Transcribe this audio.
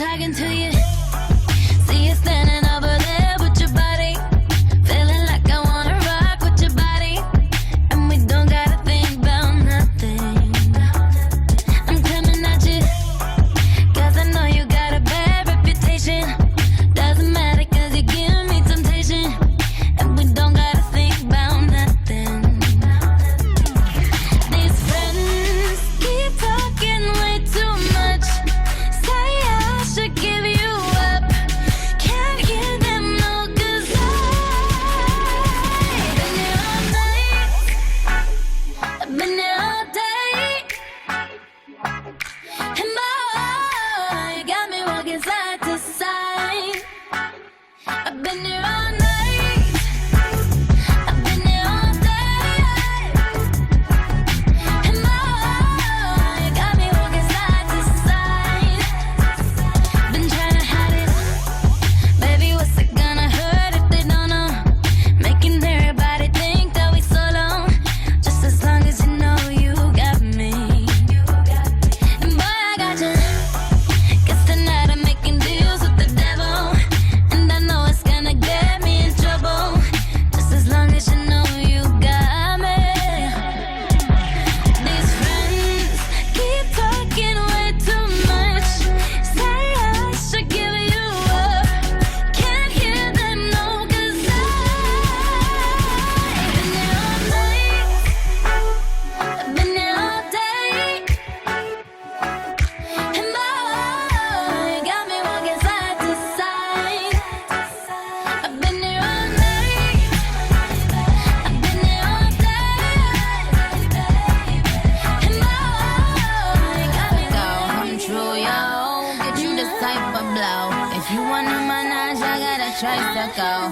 talking to you. See you standing over there with your body, feeling like I wanna rock with your body, and we don't gotta think about nothing. I'm coming at you, 'cause I know you got a bad reputation. Doesn't matter 'cause you give me temptation, and we don't gotta think about nothing. These friends keep talking way too much, say I should give you up. Can't hear them no, 'cause I've been here all night, I've been here all day, and boy, you got me walking side to side. I've been here all night, I've been here all day, and boy, you got me walking side to side. Been trying to hide it, baby, what's it gonna hurt if they don't know? Making everybody think that we so long, just as long as you know you got me. And boy, I got you, 'cause tonight I'm making deals with the devil, and I know it's gonna get me in trouble, just as long as you know you got me. These friends keep talking way too much, say I should give you up. Can't hear them no, 'cause I've been here all night, I've been here all day, and boy, you got me walking side to side. I've been here all night, I've been here all day, and boy, you got me come true, yo. Get you this type of blow. If you want a menage, I got a tricycle.